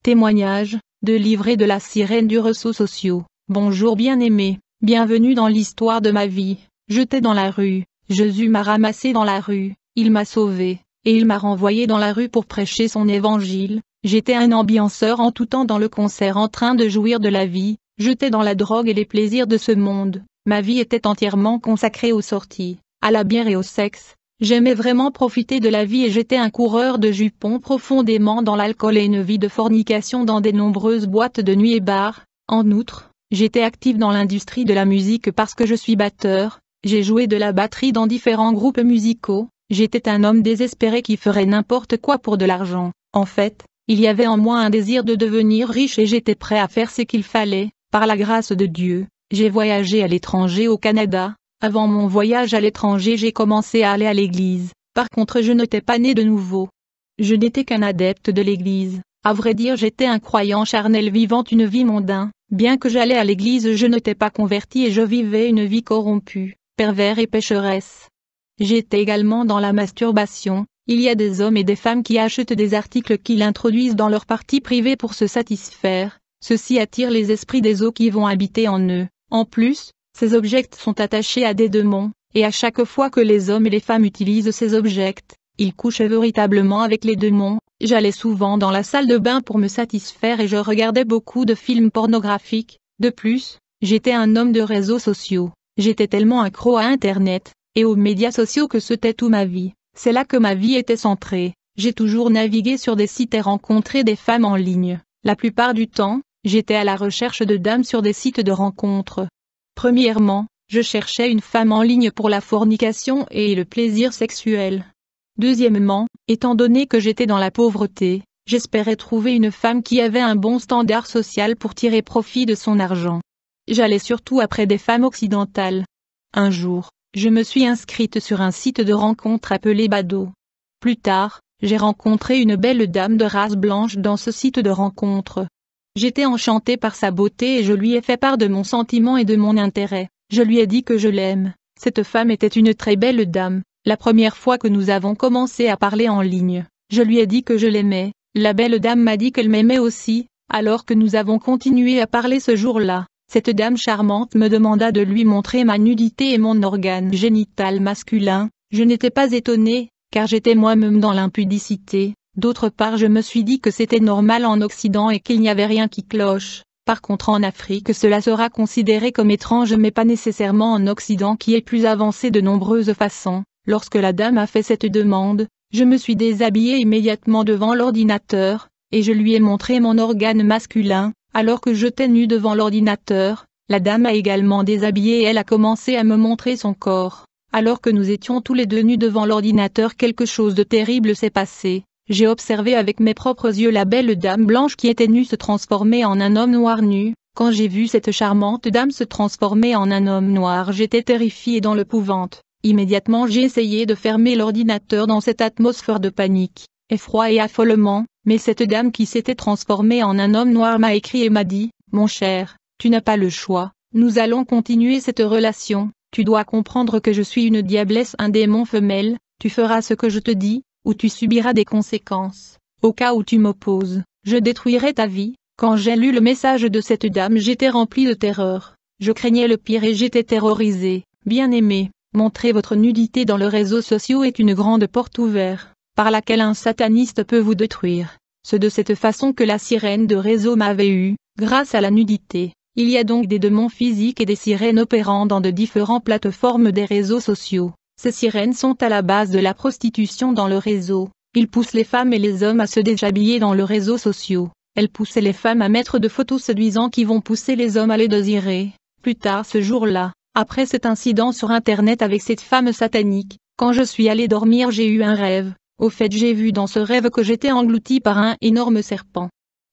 Témoignage, de livret de la sirène du réseau social. Bonjour bien-aimé, bienvenue dans l'histoire de ma vie. J'étais dans la rue, Jésus m'a ramassé dans la rue, il m'a sauvé, et il m'a renvoyé dans la rue pour prêcher son évangile. J'étais un ambianceur en tout temps dans le concert en train de jouir de la vie, j'étais dans la drogue et les plaisirs de ce monde. Ma vie était entièrement consacrée aux sorties, à la bière et au sexe. J'aimais vraiment profiter de la vie et j'étais un coureur de jupons profondément dans l'alcool et une vie de fornication dans des nombreuses boîtes de nuit et bars. En outre, j'étais actif dans l'industrie de la musique parce que je suis batteur, j'ai joué de la batterie dans différents groupes musicaux, j'étais un homme désespéré qui ferait n'importe quoi pour de l'argent. En fait, il y avait en moi un désir de devenir riche et j'étais prêt à faire ce qu'il fallait, par la grâce de Dieu. J'ai voyagé à l'étranger au Canada. Avant mon voyage à l'étranger j'ai commencé à aller à l'église, par contre je n'étais pas né de nouveau. Je n'étais qu'un adepte de l'église, à vrai dire j'étais un croyant charnel vivant une vie mondaine, bien que j'allais à l'église je n'étais pas converti et je vivais une vie corrompue, pervers et pécheresse. J'étais également dans la masturbation, il y a des hommes et des femmes qui achètent des articles qu'ils introduisent dans leur partie privée pour se satisfaire, ceci attire les esprits des eaux qui vont habiter en eux, en plus, ces objets sont attachés à des démons, et à chaque fois que les hommes et les femmes utilisent ces objets, ils couchent véritablement avec les démons. J'allais souvent dans la salle de bain pour me satisfaire et je regardais beaucoup de films pornographiques. De plus, j'étais un homme de réseaux sociaux. J'étais tellement accro à Internet, et aux médias sociaux que c'était toute ma vie. C'est là que ma vie était centrée. J'ai toujours navigué sur des sites et rencontré des femmes en ligne. La plupart du temps, j'étais à la recherche de dames sur des sites de rencontres. Premièrement, je cherchais une femme en ligne pour la fornication et le plaisir sexuel. Deuxièmement, étant donné que j'étais dans la pauvreté, j'espérais trouver une femme qui avait un bon standard social pour tirer profit de son argent. J'allais surtout après des femmes occidentales. Un jour, je me suis inscrite sur un site de rencontre appelé Badoo. Plus tard, j'ai rencontré une belle dame de race blanche dans ce site de rencontre. J'étais enchantée par sa beauté et je lui ai fait part de mon sentiment et de mon intérêt. Je lui ai dit que je l'aime. Cette femme était une très belle dame. La première fois que nous avons commencé à parler en ligne, je lui ai dit que je l'aimais. La belle dame m'a dit qu'elle m'aimait aussi. Alors que nous avons continué à parler ce jour-là, cette dame charmante me demanda de lui montrer ma nudité et mon organe génital masculin. Je n'étais pas étonnée, car j'étais moi-même dans l'impudicité. D'autre part je me suis dit que c'était normal en Occident et qu'il n'y avait rien qui cloche. Par contre en Afrique cela sera considéré comme étrange mais pas nécessairement en Occident qui est plus avancé de nombreuses façons. Lorsque la dame a fait cette demande, je me suis déshabillée immédiatement devant l'ordinateur, et je lui ai montré mon organe masculin. Alors que j'étais nue devant l'ordinateur, la dame a également déshabillé et elle a commencé à me montrer son corps. Alors que nous étions tous les deux nus devant l'ordinateur quelque chose de terrible s'est passé. J'ai observé avec mes propres yeux la belle dame blanche qui était nue se transformer en un homme noir nu. Quand j'ai vu cette charmante dame se transformer en un homme noir j'étais terrifiée dans l'épouvante. Immédiatement j'ai essayé de fermer l'ordinateur dans cette atmosphère de panique, effroi et affolement, mais cette dame qui s'était transformée en un homme noir m'a écrit et m'a dit « Mon cher, tu n'as pas le choix, nous allons continuer cette relation, tu dois comprendre que je suis une diablesse un démon femelle, tu feras ce que je te dis, ou tu subiras des conséquences. Au cas où tu m'opposes, je détruirai ta vie. » Quand j'ai lu le message de cette dame j'étais rempli de terreur. Je craignais le pire et j'étais terrorisé. Bien-aimé, montrer votre nudité dans les réseaux sociaux est une grande porte ouverte, par laquelle un sataniste peut vous détruire. C'est de cette façon que la sirène de réseau m'avait eu, grâce à la nudité. Il y a donc des démons physiques et des sirènes opérant dans de différentes plateformes des réseaux sociaux. Ces sirènes sont à la base de la prostitution dans le réseau. Ils poussent les femmes et les hommes à se déshabiller dans les réseaux sociaux. Elles poussent les femmes à mettre de photos séduisantes qui vont pousser les hommes à les désirer. Plus tard ce jour-là, après cet incident sur Internet avec cette femme satanique, quand je suis allé dormir j'ai eu un rêve. Au fait j'ai vu dans ce rêve que j'étais englouti par un énorme serpent.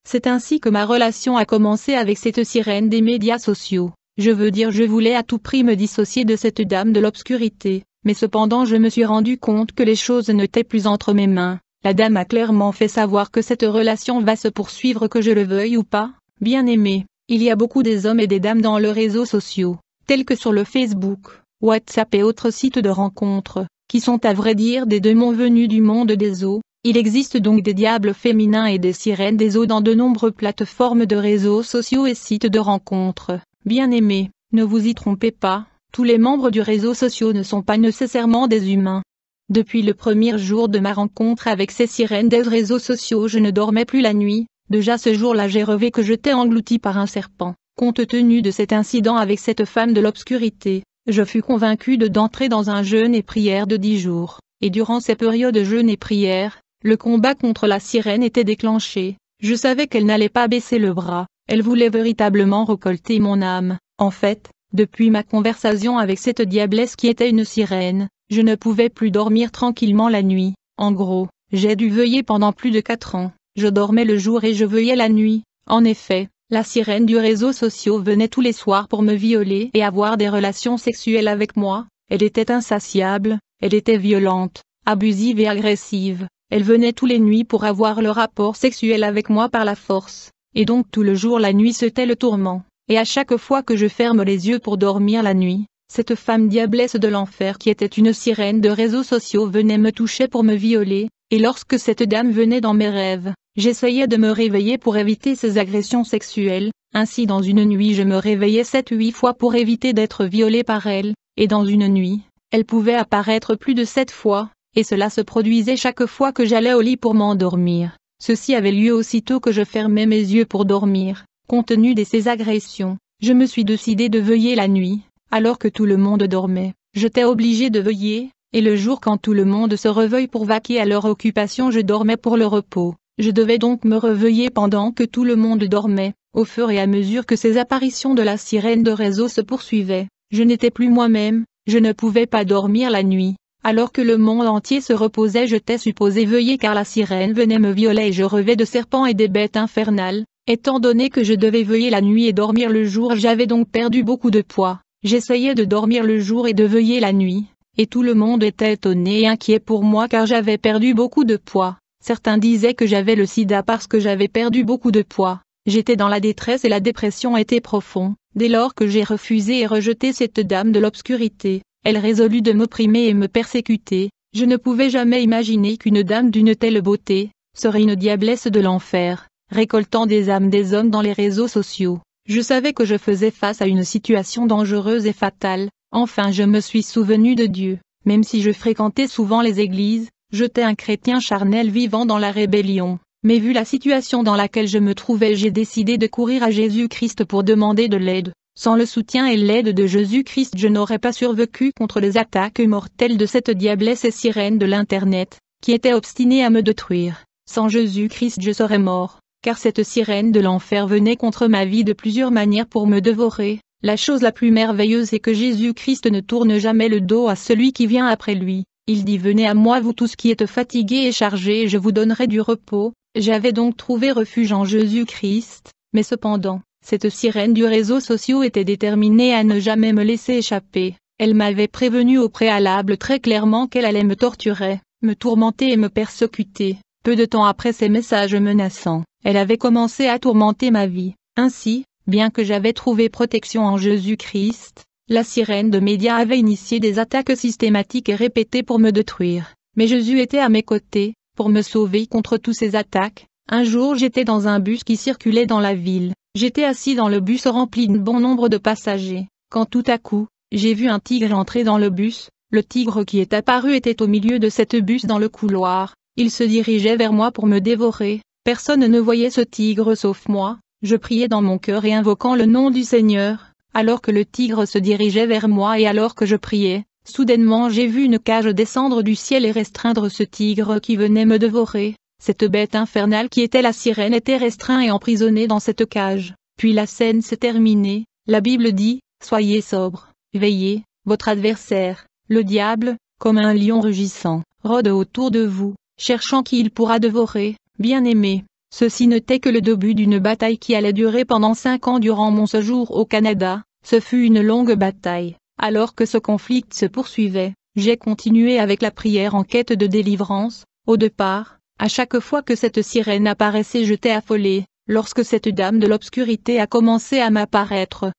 C'est ainsi que ma relation a commencé avec cette sirène des médias sociaux. Je veux dire je voulais à tout prix me dissocier de cette dame de l'obscurité. Mais cependant je me suis rendu compte que les choses n'étaient plus entre mes mains. La dame a clairement fait savoir que cette relation va se poursuivre que je le veuille ou pas. Bien-aimé, il y a beaucoup des hommes et des dames dans les réseaux sociaux, tels que sur le Facebook, WhatsApp et autres sites de rencontres, qui sont à vrai dire des démons venus du monde des eaux. Il existe donc des diables féminins et des sirènes des eaux dans de nombreuses plateformes de réseaux sociaux et sites de rencontres. Bien-aimés, ne vous y trompez pas, tous les membres du réseau social ne sont pas nécessairement des humains. Depuis le premier jour de ma rencontre avec ces sirènes des réseaux sociaux, je ne dormais plus la nuit. Déjà ce jour-là j'ai rêvé que j'étais englouti par un serpent. Compte tenu de cet incident avec cette femme de l'obscurité, je fus convaincu d'entrer dans un jeûne et prière de 10 jours. Et durant ces périodes de jeûne et prière, le combat contre la sirène était déclenché. Je savais qu'elle n'allait pas baisser le bras, elle voulait véritablement récolter mon âme. En fait, depuis ma conversation avec cette diablesse qui était une sirène, je ne pouvais plus dormir tranquillement la nuit. En gros, j'ai dû veiller pendant plus de 4 ans. Je dormais le jour et je veillais la nuit. En effet, la sirène du réseau social venait tous les soirs pour me violer et avoir des relations sexuelles avec moi. Elle était insatiable, elle était violente, abusive et agressive. Elle venait tous les nuits pour avoir le rapport sexuel avec moi par la force. Et donc tout le jour la nuit c'était le tourment. Et à chaque fois que je ferme les yeux pour dormir la nuit, cette femme diablesse de l'enfer qui était une sirène de réseaux sociaux venait me toucher pour me violer. Et lorsque cette dame venait dans mes rêves, j'essayais de me réveiller pour éviter ces agressions sexuelles. Ainsi dans une nuit je me réveillais 7-8 fois pour éviter d'être violée par elle. Et dans une nuit, elle pouvait apparaître plus de 7 fois. Et cela se produisait chaque fois que j'allais au lit pour m'endormir. Ceci avait lieu aussitôt que je fermais mes yeux pour dormir. Compte tenu de ces agressions, je me suis décidé de veiller la nuit, alors que tout le monde dormait. J'étais obligé de veiller, et le jour quand tout le monde se réveille pour vaquer à leur occupation je dormais pour le repos. Je devais donc me réveiller pendant que tout le monde dormait. Au fur et à mesure que ces apparitions de la sirène de réseau se poursuivaient, je n'étais plus moi-même, je ne pouvais pas dormir la nuit. Alors que le monde entier se reposait, j'étais supposé veiller car la sirène venait me violer et je rêvais de serpents et des bêtes infernales. Étant donné que je devais veiller la nuit et dormir le jour, j'avais donc perdu beaucoup de poids. J'essayais de dormir le jour et de veiller la nuit, et tout le monde était étonné et inquiet pour moi car j'avais perdu beaucoup de poids. Certains disaient que j'avais le sida parce que j'avais perdu beaucoup de poids. J'étais dans la détresse et la dépression était profonde. Dès lors que j'ai refusé et rejeté cette dame de l'obscurité, elle résolut de m'opprimer et me persécuter. Je ne pouvais jamais imaginer qu'une dame d'une telle beauté serait une diablesse de l'enfer, récoltant des âmes des hommes dans les réseaux sociaux. Je savais que je faisais face à une situation dangereuse et fatale. Enfin je me suis souvenu de Dieu. Même si je fréquentais souvent les églises, j'étais un chrétien charnel vivant dans la rébellion. Mais vu la situation dans laquelle je me trouvais, j'ai décidé de courir à Jésus-Christ pour demander de l'aide. Sans le soutien et l'aide de Jésus-Christ, je n'aurais pas survécu contre les attaques mortelles de cette diablesse et sirène de l'Internet, qui était obstinée à me détruire. Sans Jésus-Christ je serais mort, car cette sirène de l'enfer venait contre ma vie de plusieurs manières pour me dévorer. La chose la plus merveilleuse est que Jésus-Christ ne tourne jamais le dos à celui qui vient après lui. Il dit: venez à moi vous tous qui êtes fatigués et chargés et je vous donnerai du repos. J'avais donc trouvé refuge en Jésus-Christ, mais cependant, cette sirène du réseau social était déterminée à ne jamais me laisser échapper. Elle m'avait prévenu au préalable très clairement qu'elle allait me torturer, me tourmenter et me persécuter. Peu de temps après ces messages menaçants, elle avait commencé à tourmenter ma vie. Ainsi, bien que j'avais trouvé protection en Jésus-Christ, la sirène de médias avait initié des attaques systématiques et répétées pour me détruire. Mais Jésus était à mes côtés, pour me sauver contre toutes ces attaques. Un jour j'étais dans un bus qui circulait dans la ville. J'étais assis dans le bus rempli d'un bon nombre de passagers, quand tout à coup, j'ai vu un tigre entrer dans le bus. Le tigre qui est apparu était au milieu de cette bus dans le couloir. Il se dirigeait vers moi pour me dévorer. Personne ne voyait ce tigre sauf moi. Je priais dans mon cœur et invoquant le nom du Seigneur, alors que le tigre se dirigeait vers moi et alors que je priais. Soudainement j'ai vu une cage descendre du ciel et restreindre ce tigre qui venait me dévorer. Cette bête infernale qui était la sirène était restreinte et emprisonnée dans cette cage. Puis la scène s'est terminée. La Bible dit: soyez sobres, veillez, votre adversaire, le diable, comme un lion rugissant, rôde autour de vous, cherchant qui il pourra dévorer. Bien-aimés, ceci n'était que le début d'une bataille qui allait durer pendant 5 ans durant mon séjour au Canada. Ce fut une longue bataille. Alors que ce conflit se poursuivait, j'ai continué avec la prière en quête de délivrance. Au départ, à chaque fois que cette sirène apparaissait j'étais affolé. Lorsque cette dame de l'obscurité a commencé à m'apparaître,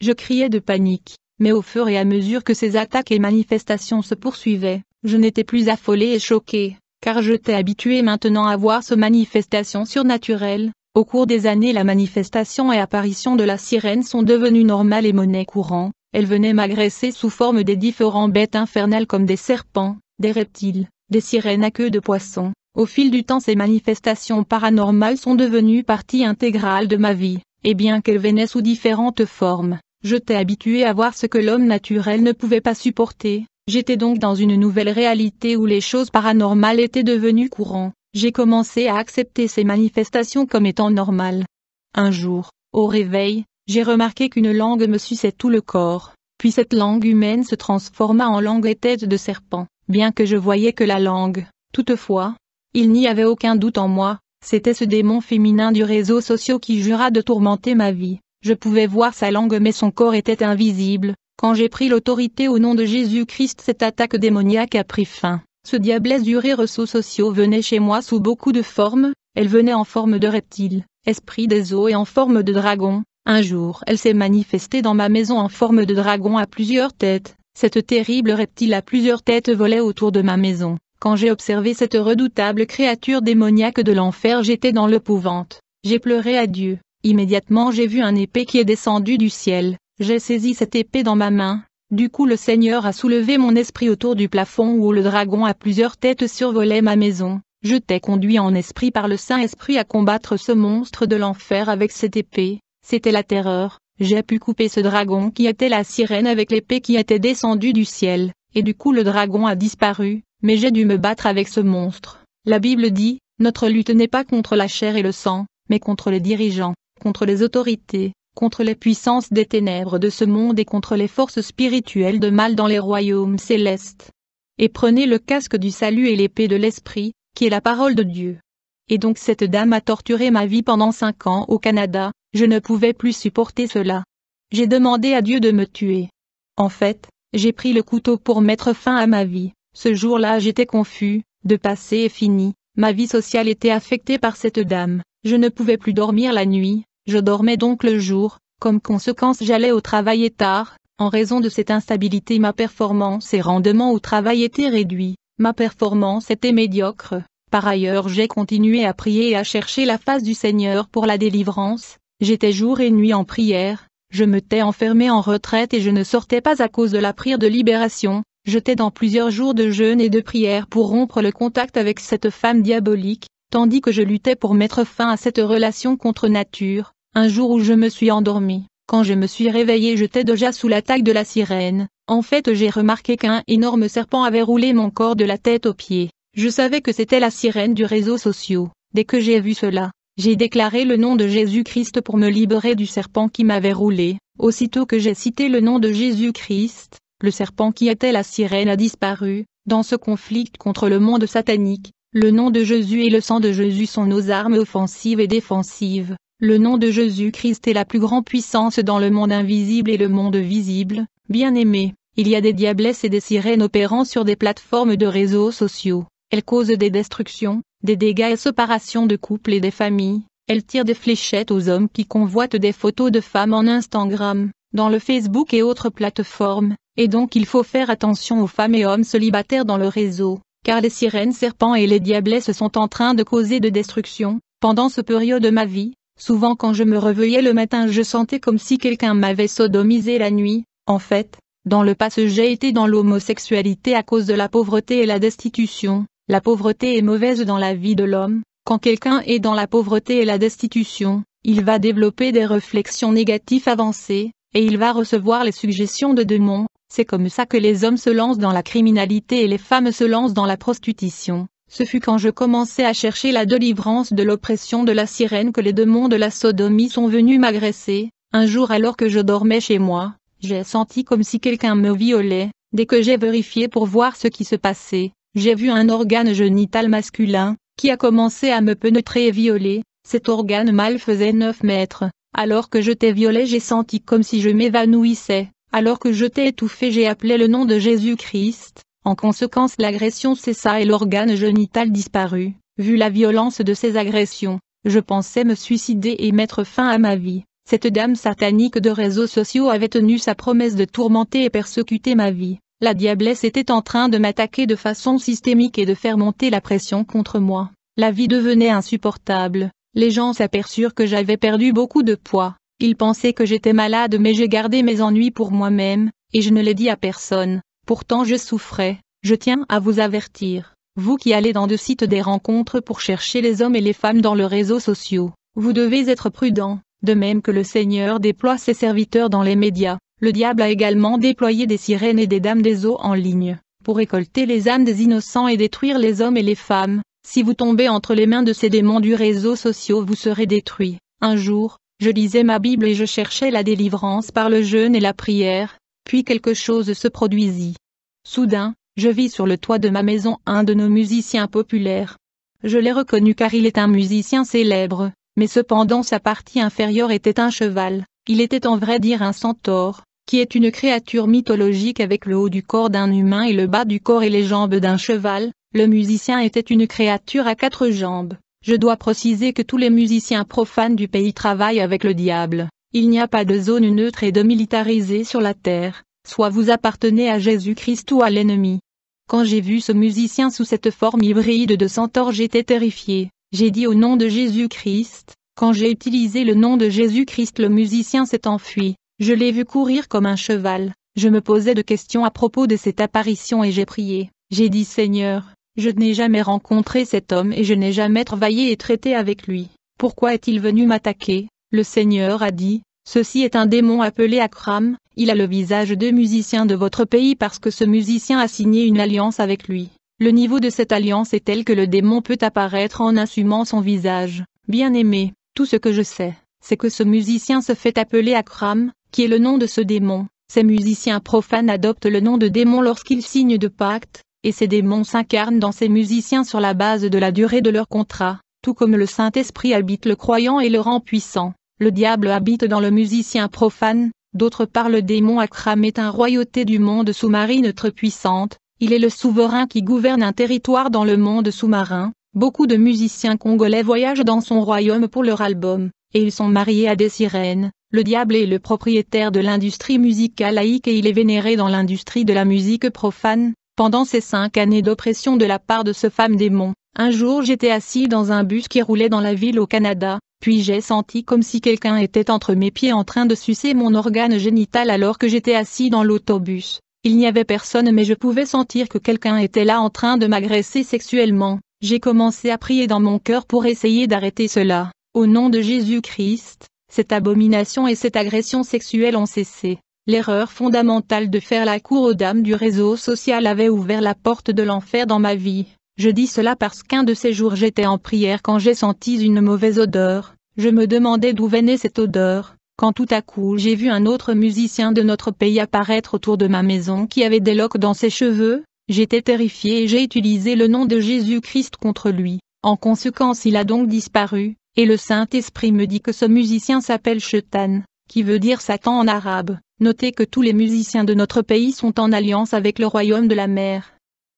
je criais de panique, mais au fur et à mesure que ces attaques et manifestations se poursuivaient, je n'étais plus affolé et choqué, car je t'ai habitué maintenant à voir ce manifestation surnaturelle. Au cours des années, la manifestation et apparition de la sirène sont devenues normales et monnaie courante. Elle venait m'agresser sous forme des différentes bêtes infernales comme des serpents, des reptiles, des sirènes à queue de poisson. Au fil du temps, ces manifestations paranormales sont devenues partie intégrale de ma vie, et bien qu'elles venaient sous différentes formes, je t'ai habitué à voir ce que l'homme naturel ne pouvait pas supporter. J'étais donc dans une nouvelle réalité où les choses paranormales étaient devenues courantes. J'ai commencé à accepter ces manifestations comme étant normales. Un jour, au réveil, j'ai remarqué qu'une langue me suçait tout le corps, puis cette langue humaine se transforma en langue et tête de serpent, bien que je voyais que la langue. Toutefois, il n'y avait aucun doute en moi, c'était ce démon féminin du réseau social qui jura de tourmenter ma vie. Je pouvais voir sa langue mais son corps était invisible. Quand j'ai pris l'autorité au nom de Jésus-Christ, cette attaque démoniaque a pris fin. Ce diablesse du réseau social venait chez moi sous beaucoup de formes, elle venait en forme de reptile, esprit des eaux et en forme de dragon. Un jour, elle s'est manifestée dans ma maison en forme de dragon à plusieurs têtes. Cette terrible reptile à plusieurs têtes volait autour de ma maison. Quand j'ai observé cette redoutable créature démoniaque de l'enfer, j'étais dans l'épouvante. J'ai pleuré à Dieu. Immédiatement j'ai vu un épée qui est descendue du ciel. J'ai saisi cette épée dans ma main. Du coup le Seigneur a soulevé mon esprit autour du plafond où le dragon à plusieurs têtes survolait ma maison. Je t'ai conduit en esprit par le Saint-Esprit à combattre ce monstre de l'enfer avec cette épée. C'était la terreur. J'ai pu couper ce dragon qui était la sirène avec l'épée qui était descendue du ciel, et du coup le dragon a disparu, mais j'ai dû me battre avec ce monstre. La Bible dit, notre lutte n'est pas contre la chair et le sang, mais contre les dirigeants, contre les autorités, contre les puissances des ténèbres de ce monde et contre les forces spirituelles de mal dans les royaumes célestes. Et prenez le casque du salut et l'épée de l'esprit, qui est la parole de Dieu. Et donc cette dame a torturé ma vie pendant 5 ans au Canada, je ne pouvais plus supporter cela. J'ai demandé à Dieu de me tuer. En fait, j'ai pris le couteau pour mettre fin à ma vie. Ce jour-là j'étais confus, de passé est fini, ma vie sociale était affectée par cette dame, je ne pouvais plus dormir la nuit. Je dormais donc le jour, comme conséquence j'allais au travail tard, en raison de cette instabilité ma performance et rendement au travail étaient réduits, ma performance était médiocre. Par ailleurs j'ai continué à prier et à chercher la face du Seigneur pour la délivrance, j'étais jour et nuit en prière, je m'étais enfermé en retraite et je ne sortais pas à cause de la prière de libération, j'étais dans plusieurs jours de jeûne et de prière pour rompre le contact avec cette femme diabolique. Tandis que je luttais pour mettre fin à cette relation contre nature, un jour où je me suis endormi, quand je me suis réveillé j'étais déjà sous l'attaque de la sirène. En fait j'ai remarqué qu'un énorme serpent avait roulé mon corps de la tête aux pieds. Je savais que c'était la sirène du réseau social. Dès que j'ai vu cela, j'ai déclaré le nom de Jésus-Christ pour me libérer du serpent qui m'avait roulé. Aussitôt que j'ai cité le nom de Jésus-Christ, le serpent qui était la sirène a disparu. Dans ce conflit contre le monde satanique, le nom de Jésus et le sang de Jésus sont nos armes offensives et défensives. Le nom de Jésus-Christ est la plus grande puissance dans le monde invisible et le monde visible. Bien-aimés, il y a des diablesses et des sirènes opérant sur des plateformes de réseaux sociaux. Elles causent des destructions, des dégâts et séparation de couples et des familles. Elles tirent des fléchettes aux hommes qui convoitent des photos de femmes en Instagram, dans le Facebook et autres plateformes. Et donc il faut faire attention aux femmes et hommes célibataires dans le réseau. Car les sirènes serpents et les diablesses sont en train de causer de destruction. Pendant ce période de ma vie, souvent quand je me réveillais le matin je sentais comme si quelqu'un m'avait sodomisé la nuit. En fait, dans le passé j'ai été dans l'homosexualité à cause de la pauvreté et la destitution. La pauvreté est mauvaise dans la vie de l'homme. Quand quelqu'un est dans la pauvreté et la destitution, il va développer des réflexions négatives avancées, et il va recevoir les suggestions de démons. C'est comme ça que les hommes se lancent dans la criminalité et les femmes se lancent dans la prostitution. Ce fut quand je commençais à chercher la délivrance de l'oppression de la sirène que les démons de la sodomie sont venus m'agresser. Un jour alors que je dormais chez moi, j'ai senti comme si quelqu'un me violait. Dès que j'ai vérifié pour voir ce qui se passait, j'ai vu un organe génital masculin, qui a commencé à me pénétrer et violer. Cet organe mâle faisait 9 mètres. Alors que je t'ai violé j'ai senti comme si je m'évanouissais. Alors que je t'ai étouffé j'ai appelé le nom de Jésus-Christ. En conséquence l'agression cessa et l'organe génital disparut. Vu la violence de ces agressions, je pensais me suicider et mettre fin à ma vie. Cette dame satanique de réseaux sociaux avait tenu sa promesse de tourmenter et persécuter ma vie. La diablesse était en train de m'attaquer de façon systémique et de faire monter la pression contre moi. La vie devenait insupportable. Les gens s'aperçurent que j'avais perdu beaucoup de poids. Ils pensaient que j'étais malade, mais j'ai gardé mes ennuis pour moi-même, et je ne l'ai dit à personne. Pourtant je souffrais. Je tiens à vous avertir, vous qui allez dans de sites des rencontres pour chercher les hommes et les femmes dans les réseaux sociaux. Vous devez être prudents, de même que le Seigneur déploie ses serviteurs dans les médias. Le diable a également déployé des sirènes et des dames des eaux en ligne, pour récolter les âmes des innocents et détruire les hommes et les femmes. Si vous tombez entre les mains de ces démons du réseau social, vous serez détruits. Un jour, je lisais ma Bible et je cherchais la délivrance par le jeûne et la prière, puis quelque chose se produisit. Soudain, je vis sur le toit de ma maison un de nos musiciens populaires. Je l'ai reconnu car il est un musicien célèbre, mais cependant sa partie inférieure était un cheval. Il était en vrai dire un centaure, qui est une créature mythologique avec le haut du corps d'un humain et le bas du corps et les jambes d'un cheval. Le musicien était une créature à 4 jambes. Je dois préciser que tous les musiciens profanes du pays travaillent avec le diable. Il n'y a pas de zone neutre et démilitarisée sur la terre, soit vous appartenez à Jésus-Christ ou à l'ennemi. Quand j'ai vu ce musicien sous cette forme hybride de centaure, j'étais terrifié. J'ai dit au nom de Jésus-Christ. Quand j'ai utilisé le nom de Jésus-Christ, le musicien s'est enfui. Je l'ai vu courir comme un cheval. Je me posais de questions à propos de cette apparition et j'ai prié. J'ai dit Seigneur, je n'ai jamais rencontré cet homme et je n'ai jamais travaillé et traité avec lui. Pourquoi est-il venu m'attaquer? Le Seigneur a dit, ceci est un démon appelé Akram, il a le visage de musicien de votre pays parce que ce musicien a signé une alliance avec lui. Le niveau de cette alliance est tel que le démon peut apparaître en assumant son visage. Bien-aimé, tout ce que je sais, c'est que ce musicien se fait appeler Akram, qui est le nom de ce démon. Ces musiciens profanes adoptent le nom de démon lorsqu'ils signent de pacte, et ces démons s'incarnent dans ces musiciens sur la base de la durée de leur contrat, tout comme le Saint-Esprit habite le croyant et le rend puissant. Le diable habite dans le musicien profane. D'autre part, le démon Akram est une royauté du monde sous-marine très puissante. Il est le souverain qui gouverne un territoire dans le monde sous-marin. Beaucoup de musiciens congolais voyagent dans son royaume pour leur album, et ils sont mariés à des sirènes. Le diable est le propriétaire de l'industrie musicale laïque et il est vénéré dans l'industrie de la musique profane. Pendant ces 5 années d'oppression de la part de ce femme démon, un jour j'étais assis dans un bus qui roulait dans la ville au Canada, puis j'ai senti comme si quelqu'un était entre mes pieds en train de sucer mon organe génital alors que j'étais assis dans l'autobus. Il n'y avait personne mais je pouvais sentir que quelqu'un était là en train de m'agresser sexuellement. J'ai commencé à prier dans mon cœur pour essayer d'arrêter cela. Au nom de Jésus-Christ, cette abomination et cette agression sexuelle ont cessé. L'erreur fondamentale de faire la cour aux dames du réseau social avait ouvert la porte de l'enfer dans ma vie. Je dis cela parce qu'un de ces jours j'étais en prière quand j'ai senti une mauvaise odeur. Je me demandais d'où venait cette odeur, quand tout à coup j'ai vu un autre musicien de notre pays apparaître autour de ma maison qui avait des loques dans ses cheveux. J'étais terrifié et j'ai utilisé le nom de Jésus-Christ contre lui. En conséquence il a donc disparu, et le Saint-Esprit me dit que ce musicien s'appelle Shaitan, qui veut dire Satan en arabe. Notez que tous les musiciens de notre pays sont en alliance avec le royaume de la mer.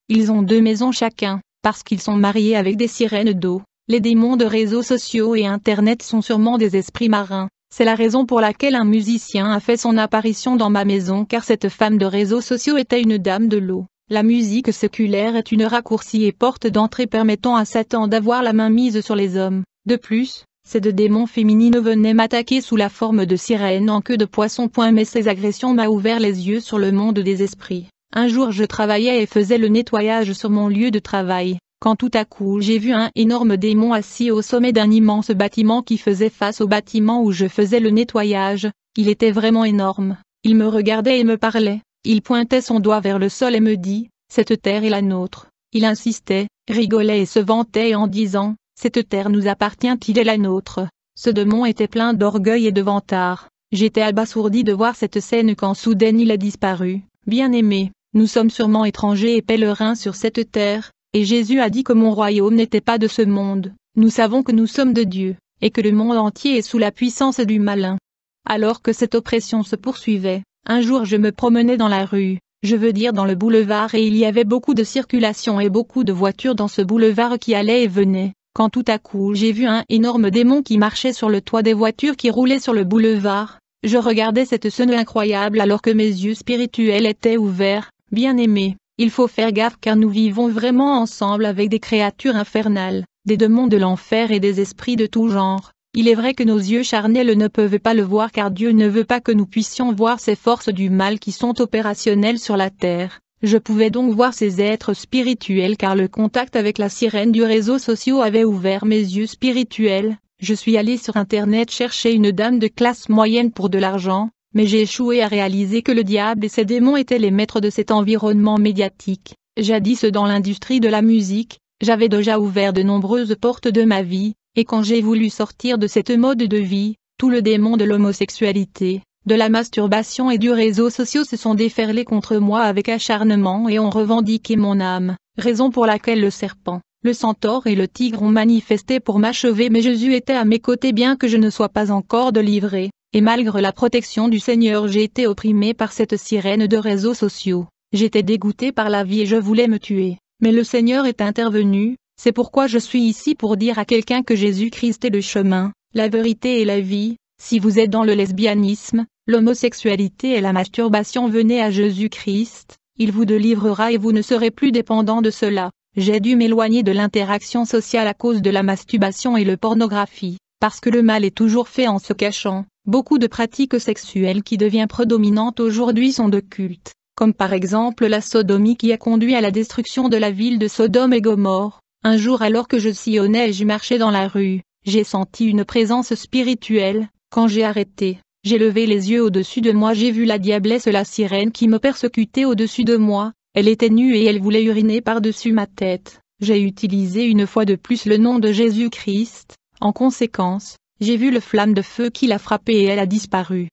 Ils ont 2 maisons chacun, parce qu'ils sont mariés avec des sirènes d'eau. Les démons de réseaux sociaux et Internet sont sûrement des esprits marins. C'est la raison pour laquelle un musicien a fait son apparition dans ma maison car cette femme de réseaux sociaux était une dame de l'eau. La musique séculaire est une raccourci et porte d'entrée permettant à Satan d'avoir la main mise sur les hommes. De plus, ces 2 démons féminines venaient m'attaquer sous la forme de sirènes en queue de poisson. Mais ces agressions m'ont ouvert les yeux sur le monde des esprits. Un jour je travaillais et faisais le nettoyage sur mon lieu de travail, quand tout à coup j'ai vu un énorme démon assis au sommet d'un immense bâtiment qui faisait face au bâtiment où je faisais le nettoyage. Il était vraiment énorme. Il me regardait et me parlait. Il pointait son doigt vers le sol et me dit, « Cette terre est la nôtre ». Il insistait, rigolait et se vantait en disant, « Cette terre nous appartient, il est la nôtre ». Ce démon était plein d'orgueil et de vantard. J'étais abasourdi de voir cette scène quand soudain il a disparu. Bien-aimé, nous sommes sûrement étrangers et pèlerins sur cette terre, et Jésus a dit que mon royaume n'était pas de ce monde. Nous savons que nous sommes de Dieu, et que le monde entier est sous la puissance du malin. Alors que cette oppression se poursuivait, un jour je me promenais dans la rue, je veux dire dans le boulevard et il y avait beaucoup de circulation et beaucoup de voitures dans ce boulevard qui allaient et venaient, quand tout à coup j'ai vu un énorme démon qui marchait sur le toit des voitures qui roulaient sur le boulevard. Je regardais cette scène incroyable alors que mes yeux spirituels étaient ouverts, Bien-aimés, il faut faire gaffe car nous vivons vraiment ensemble avec des créatures infernales, des démons de l'enfer et des esprits de tout genre. Il est vrai que nos yeux charnels ne peuvent pas le voir car Dieu ne veut pas que nous puissions voir ces forces du mal qui sont opérationnelles sur la terre. Je pouvais donc voir ces êtres spirituels car le contact avec la sirène du réseau social avait ouvert mes yeux spirituels. Je suis allé sur internet chercher une dame de classe moyenne pour de l'argent, mais j'ai échoué à réaliser que le diable et ses démons étaient les maîtres de cet environnement médiatique. Jadis dans l'industrie de la musique, j'avais déjà ouvert de nombreuses portes de ma vie, et quand j'ai voulu sortir de cette mode de vie, tout le démon de l'homosexualité, de la masturbation et du réseau social se sont déferlés contre moi avec acharnement et ont revendiqué mon âme, raison pour laquelle le serpent, le centaure et le tigre ont manifesté pour m'achever mais Jésus était à mes côtés bien que je ne sois pas encore délivré, et malgré la protection du Seigneur j'ai été opprimé par cette sirène de réseaux sociaux, j'étais dégoûté par la vie et je voulais me tuer, mais le Seigneur est intervenu, c'est pourquoi je suis ici pour dire à quelqu'un que Jésus-Christ est le chemin, la vérité et la vie. Si vous êtes dans le lesbianisme, l'homosexualité et la masturbation, venez à Jésus-Christ, il vous délivrera et vous ne serez plus dépendant de cela. J'ai dû m'éloigner de l'interaction sociale à cause de la masturbation et la pornographie, parce que le mal est toujours fait en se cachant. Beaucoup de pratiques sexuelles qui deviennent prédominantes aujourd'hui sont de culte, comme par exemple la sodomie qui a conduit à la destruction de la ville de Sodome et Gomorrhe. Un jour alors que je sillonnais et je marchais dans la rue, j'ai senti une présence spirituelle. Quand j'ai arrêté, j'ai levé les yeux au-dessus de moi, j'ai vu la diablesse la sirène qui me persécutait au-dessus de moi, elle était nue et elle voulait uriner par-dessus ma tête. J'ai utilisé une fois de plus le nom de Jésus-Christ, en conséquence, j'ai vu le flamme de feu qui l'a frappée et elle a disparu.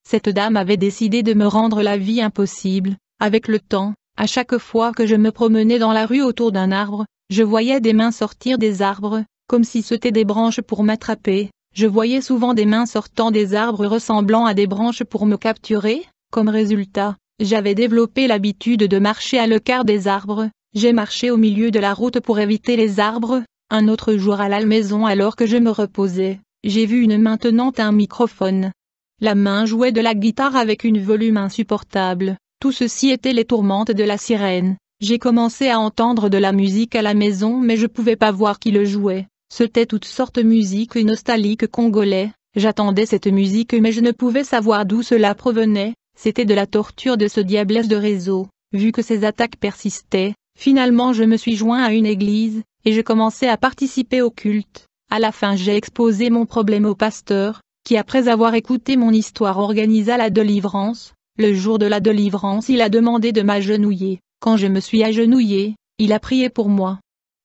Cette dame avait décidé de me rendre la vie impossible. Avec le temps, à chaque fois que je me promenais dans la rue autour d'un arbre, je voyais des mains sortir des arbres, comme si c'était des branches pour m'attraper. Je voyais souvent des mains sortant des arbres ressemblant à des branches pour me capturer. Comme résultat, j'avais développé l'habitude de marcher à l'écart des arbres. J'ai marché au milieu de la route pour éviter les arbres. Un autre jour à la maison alors que je me reposais, j'ai vu une main tenant un microphone. La main jouait de la guitare avec une volume insupportable. Tout ceci était les tourmentes de la sirène. J'ai commencé à entendre de la musique à la maison mais je pouvais pas voir qui le jouait. C'était toutes sortes de musique et nostalgique congolais. J'attendais cette musique mais je ne pouvais savoir d'où cela provenait. C'était de la torture de ce diablesse de réseau. Vu que ces attaques persistaient, finalement je me suis joint à une église, et je commençais à participer au culte. À la fin j'ai exposé mon problème au pasteur, qui après avoir écouté mon histoire organisa la délivrance. Le jour de la délivrance il a demandé de m'agenouiller. Quand je me suis agenouillé, il a prié pour moi.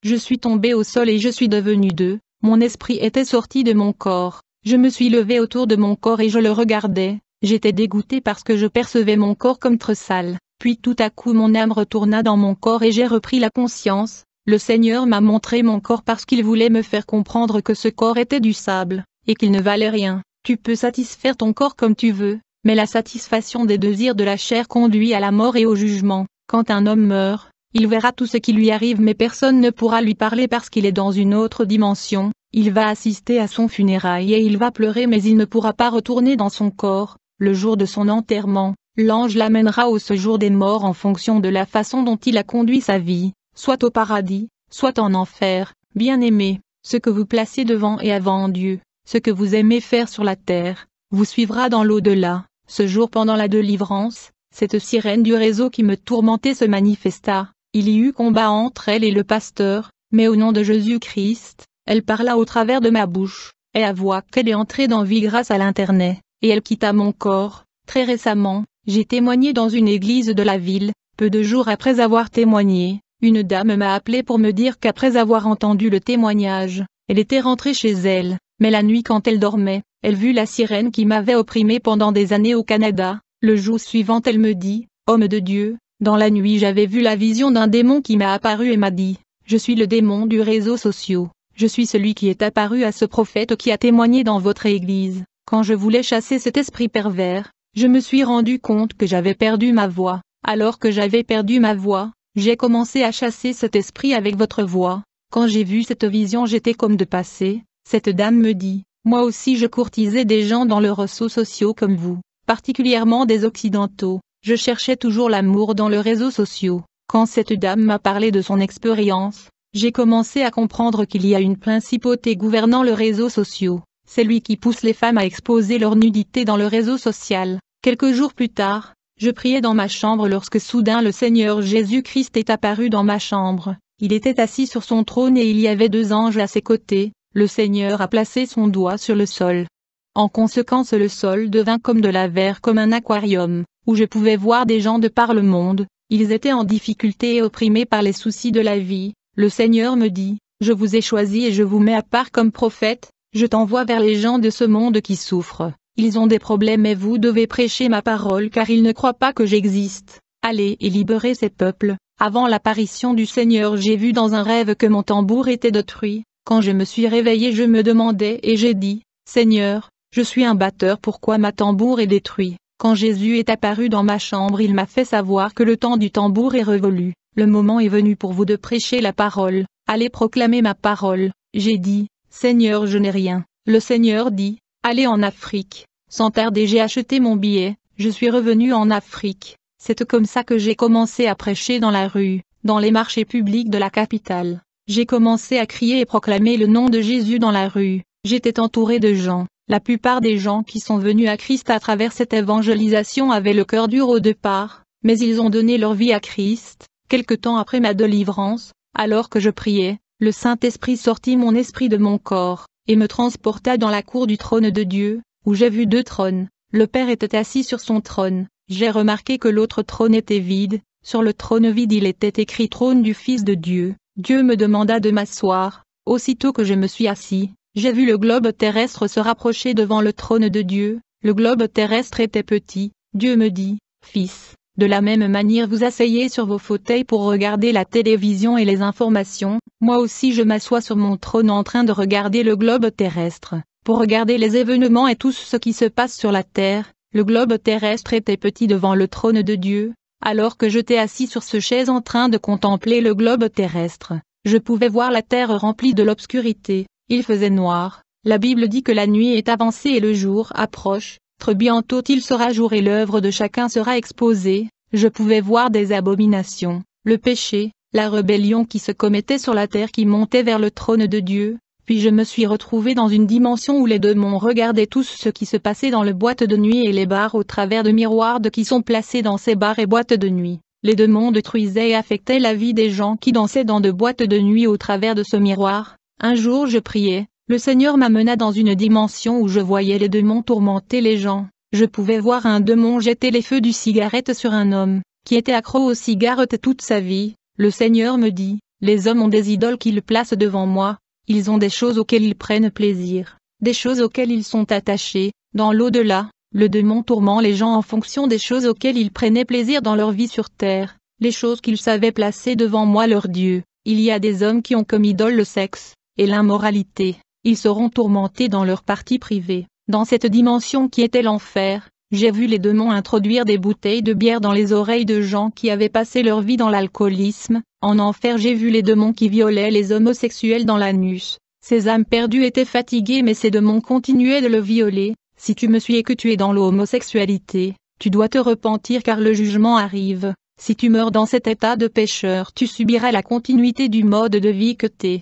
Je suis tombé au sol et je suis devenu deux, mon esprit était sorti de mon corps, je me suis levé autour de mon corps et je le regardais, j'étais dégoûté parce que je percevais mon corps comme très sale, puis tout à coup mon âme retourna dans mon corps et j'ai repris la conscience, le Seigneur m'a montré mon corps parce qu'il voulait me faire comprendre que ce corps était du sable, et qu'il ne valait rien. Tu peux satisfaire ton corps comme tu veux, mais la satisfaction des désirs de la chair conduit à la mort et au jugement. Quand un homme meurt, il verra tout ce qui lui arrive mais personne ne pourra lui parler parce qu'il est dans une autre dimension, il va assister à son funérail et il va pleurer mais il ne pourra pas retourner dans son corps. Le jour de son enterrement, l'ange l'amènera au séjour des morts en fonction de la façon dont il a conduit sa vie, soit au paradis, soit en enfer. Bien-aimés, ce que vous placez devant et avant Dieu, ce que vous aimez faire sur la terre, vous suivra dans l'au-delà. Ce jour pendant la délivrance, cette sirène du réseau qui me tourmentait se manifesta. Il y eut combat entre elle et le pasteur, mais au nom de Jésus-Christ, elle parla au travers de ma bouche, et avoua qu'elle est entrée dans vie grâce à l'internet, et elle quitta mon corps. Très récemment, j'ai témoigné dans une église de la ville. Peu de jours après avoir témoigné, une dame m'a appelé pour me dire qu'après avoir entendu le témoignage, elle était rentrée chez elle, mais la nuit quand elle dormait, elle vit la sirène qui m'avait opprimée pendant des années au Canada. Le jour suivant elle me dit, « Homme de Dieu, dans la nuit j'avais vu la vision d'un démon qui m'a apparu et m'a dit, je suis le démon du réseau social, je suis celui qui est apparu à ce prophète qui a témoigné dans votre église. Quand je voulais chasser cet esprit pervers, je me suis rendu compte que j'avais perdu ma voix. Alors que j'avais perdu ma voix, j'ai commencé à chasser cet esprit avec votre voix. Quand j'ai vu cette vision j'étais comme de passé. Cette dame me dit, moi aussi je courtisais des gens dans le réseau social comme vous, particulièrement des occidentaux. Je cherchais toujours l'amour dans les réseaux sociaux. Quand cette dame m'a parlé de son expérience, j'ai commencé à comprendre qu'il y a une principauté gouvernant les réseaux sociaux. C'est lui qui pousse les femmes à exposer leur nudité dans le réseau social. Quelques jours plus tard, je priais dans ma chambre lorsque soudain le Seigneur Jésus-Christ est apparu dans ma chambre. Il était assis sur son trône et il y avait 2 anges à ses côtés. Le Seigneur a placé son doigt sur le sol. En conséquence, le sol devint comme de la verre, comme un aquarium, où je pouvais voir des gens de par le monde. Ils étaient en difficulté et opprimés par les soucis de la vie. Le Seigneur me dit, je vous ai choisi et je vous mets à part comme prophète. Je t'envoie vers les gens de ce monde qui souffrent. Ils ont des problèmes et vous devez prêcher ma parole car ils ne croient pas que j'existe. Allez et libérez ces peuples. Avant l'apparition du Seigneur, j'ai vu dans un rêve que mon tambour était détruit. Quand je me suis réveillé, je me demandais et j'ai dit, Seigneur, je suis un batteur, pourquoi ma tambour est détruit? Quand Jésus est apparu dans ma chambre, il m'a fait savoir que le temps du tambour est révolu. Le moment est venu pour vous de prêcher la parole. Allez proclamer ma parole. J'ai dit, Seigneur, je n'ai rien. Le Seigneur dit, allez en Afrique. Sans tarder, j'ai acheté mon billet, je suis revenu en Afrique. C'est comme ça que j'ai commencé à prêcher dans la rue, dans les marchés publics de la capitale. J'ai commencé à crier et proclamer le nom de Jésus dans la rue. J'étais entouré de gens. La plupart des gens qui sont venus à Christ à travers cette évangélisation avaient le cœur dur au départ, mais ils ont donné leur vie à Christ. Quelque temps après ma délivrance, alors que je priais, le Saint-Esprit sortit mon esprit de mon corps, et me transporta dans la cour du trône de Dieu, où j'ai vu 2 trônes. Le Père était assis sur son trône. J'ai remarqué que l'autre trône était vide. Sur le trône vide il était écrit trône du Fils de Dieu. Dieu me demanda de m'asseoir. Aussitôt que je me suis assis, j'ai vu le globe terrestre se rapprocher devant le trône de Dieu. Le globe terrestre était petit. Dieu me dit, Fils, de la même manière vous asseyez sur vos fauteuils pour regarder la télévision et les informations, moi aussi je m'assois sur mon trône en train de regarder le globe terrestre, pour regarder les événements et tout ce qui se passe sur la terre. Le globe terrestre était petit devant le trône de Dieu. Alors que j'étais assis sur ce chaise en train de contempler le globe terrestre, je pouvais voir la terre remplie de l'obscurité. Il faisait noir. La Bible dit que la nuit est avancée et le jour approche. Très bientôt il sera jour et l'œuvre de chacun sera exposée. Je pouvais voir des abominations, le péché, la rébellion qui se commettait sur la terre qui montait vers le trône de Dieu. Puis je me suis retrouvé dans une dimension où les démons regardaient tout ce qui se passait dans les boîtes de nuit et les bars au travers de miroirs qui sont placés dans ces bars et boîtes de nuit. Les démons détruisaient et affectaient la vie des gens qui dansaient dans de boîtes de nuit au travers de ce miroir. Un jour je priais, le Seigneur m'amena dans une dimension où je voyais les démons tourmenter les gens. Je pouvais voir un démon jeter les feux du cigarette sur un homme, qui était accro aux cigarettes toute sa vie. Le Seigneur me dit, les hommes ont des idoles qu'ils placent devant moi. Ils ont des choses auxquelles ils prennent plaisir, des choses auxquelles ils sont attachés. Dans l'au-delà, le démon tourmente les gens en fonction des choses auxquelles ils prenaient plaisir dans leur vie sur terre, les choses qu'ils savaient placer devant moi leur Dieu. Il y a des hommes qui ont comme idole le sexe et l'immoralité. Ils seront tourmentés dans leur partie privée. Dans cette dimension qui était l'enfer, j'ai vu les démons introduire des bouteilles de bière dans les oreilles de gens qui avaient passé leur vie dans l'alcoolisme. En enfer j'ai vu les démons qui violaient les homosexuels dans l'anus. Ces âmes perdues étaient fatiguées mais ces démons continuaient de le violer. Si tu me suis et que tu es dans l'homosexualité, tu dois te repentir car le jugement arrive. Si tu meurs dans cet état de pécheur, tu subiras la continuité du mode de vie que t'es.